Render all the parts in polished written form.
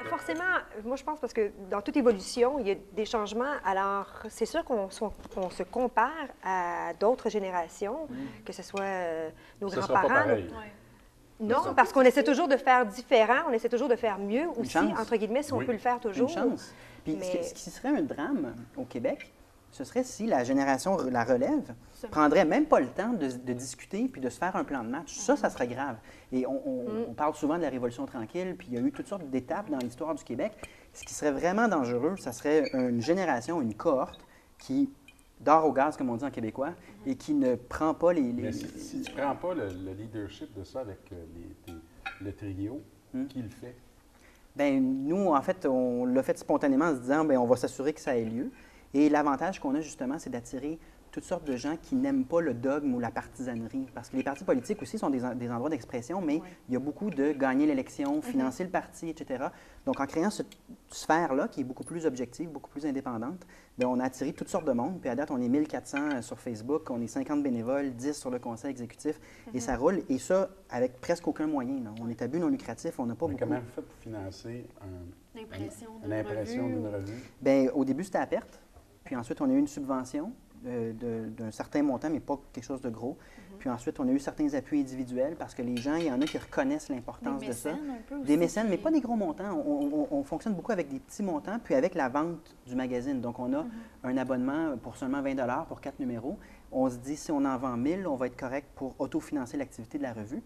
Forcément, moi je pense parce que dans toute évolution, il y a des changements. Alors, c'est sûr qu'on se compare à d'autres générations, que ce soit nos Ça sera pas grands-parents. pareil. Non, parce qu'on essaie toujours de faire différent, on essaie toujours de faire mieux aussi, chance. entre guillemets, si on Oui. peut le faire toujours. Une chance. Puis Mais- ce qui serait un drame au Québec, ce serait si la génération, la relève, prendrait même pas le temps de discuter puis de se faire un plan de match. Ça serait grave. Et on parle souvent de la Révolution tranquille, puis il y a eu toutes sortes d'étapes dans l'histoire du Québec. Ce qui serait vraiment dangereux, ça serait une génération, une cohorte qui dort au gaz, comme on dit en québécois, et qui ne prend pas Mais si tu ne prends pas le leadership de ça avec le trio, qui le fait? Bien, nous, en fait, on l'a fait spontanément en se disant, bien, on va s'assurer que ça ait lieu. Et l'avantage qu'on a, justement, c'est d'attirer toutes sortes de gens qui n'aiment pas le dogme ou la partisanerie. Parce que les partis politiques aussi sont des endroits d'expression, mais il y a beaucoup de gagner l'élection, financer le parti, etc. Donc, en créant cette sphère-là, qui est beaucoup plus objective, beaucoup plus indépendante, bien, on a attiré toutes sortes de monde. Puis à date, on est 1400 sur Facebook, on est 50 bénévoles, 10 sur le conseil exécutif, et ça roule. Et ça, avec presque aucun moyen. Là. On est à but non lucratif, on n'a pas beaucoup. Comment vous faites pour financer L'impression d'une revue? Bien, au début, c'était à perte. Puis ensuite, on a eu une subvention d'un certain montant, mais pas quelque chose de gros. Puis ensuite, on a eu certains appuis individuels parce que les gens, il y en a qui reconnaissent l'importance de ça. Des mécènes, mais pas des gros montants. On fonctionne beaucoup avec des petits montants, puis avec la vente du magazine. Donc, on a un abonnement pour seulement 20 pour 4 numéros. On se dit, si on en vend 1000, on va être correct pour autofinancer l'activité de la revue.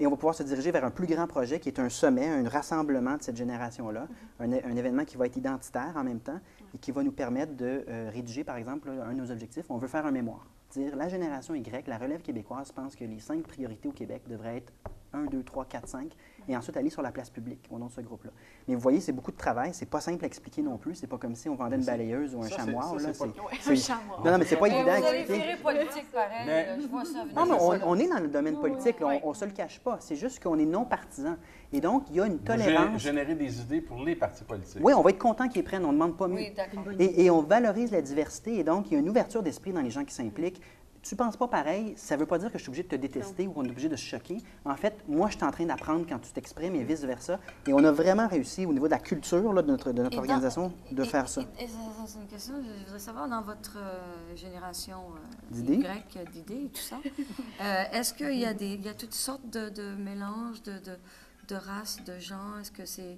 Et on va pouvoir se diriger vers un plus grand projet qui est un sommet, un rassemblement de cette génération-là, un événement qui va être identitaire en même temps et qui va nous permettre de rédiger, par exemple, un de nos objectifs. On veut faire un mémoire. Dire la génération Y, la relève québécoise pense que les 5 priorités au Québec devraient être 1, 2, 3, 4, 5, et ensuite aller sur la place publique au nom de ce groupe-là. Mais vous voyez, c'est beaucoup de travail. C'est pas simple à expliquer non plus. C'est pas comme si on vendait une balayeuse ou un chamois. Un chamois. Non, mais c'est pas évident à Vous allez expliquer. virer politique pareil, je vois ça venir. Non, mais on est dans le domaine politique, là, on ne se le cache pas. C'est juste qu'on est non partisan. Et donc, il y a une tolérance. Générer des idées pour les partis politiques. Oui, on va être content qu'ils prennent, on ne demande pas mieux. Oui, d'accord. Et on valorise la diversité, et donc, il y a une ouverture d'esprit dans les gens qui s'impliquent. Tu ne penses pas pareil, ça ne veut pas dire que je suis obligé de te détester ou qu'on est obligé de se choquer. En fait, moi, je suis en train d'apprendre quand tu t'exprimes et vice-versa. Et on a vraiment réussi, au niveau de la culture là, de notre organisation, de faire ça. Et c'est une question, je voudrais savoir, dans votre génération D'idées? d'idées et tout ça, est-ce qu'il y a toutes sortes de mélanges de races, de gens? Est-ce que c'est...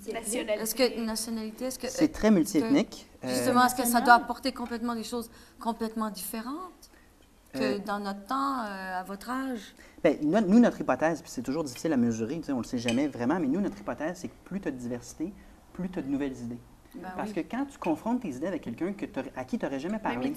Est-ce que nationalité, est-ce que... C'est très multiethnique. Justement, est-ce que ça doit apporter complètement des choses complètement différentes que dans notre temps, à votre âge? Bien, nous, notre hypothèse, puis c'est toujours difficile à mesurer, on ne le sait jamais vraiment, mais nous, notre hypothèse, c'est que plus tu as de diversité, plus tu as de nouvelles idées. Parce que quand tu confrontes tes idées avec quelqu'un à qui tu n'aurais jamais parlé,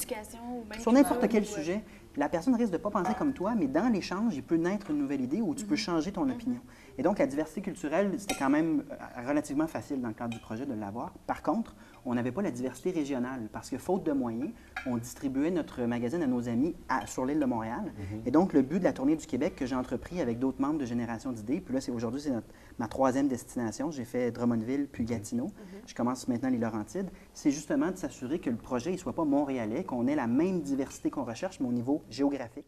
sur n'importe quel sujet, la personne risque de ne pas penser comme toi, mais dans l'échange, il peut naître une nouvelle idée ou tu peux changer ton opinion. Et donc, la diversité culturelle, c'était quand même relativement facile dans le cadre du projet de l'avoir. Par contre, on n'avait pas la diversité régionale parce que, faute de moyens, on distribuait notre magazine à nos amis sur l'île de Montréal. Et donc, le but de la tournée du Québec que j'ai entrepris avec d'autres membres de Génération d'idées, puis là, aujourd'hui, c'est ma 3e destination. J'ai fait Drummondville puis Gatineau. Je commence maintenant les Laurentides. C'est justement de s'assurer que le projet ne soit pas montréalais, qu'on ait la même diversité qu'on recherche, mais au niveau géographique.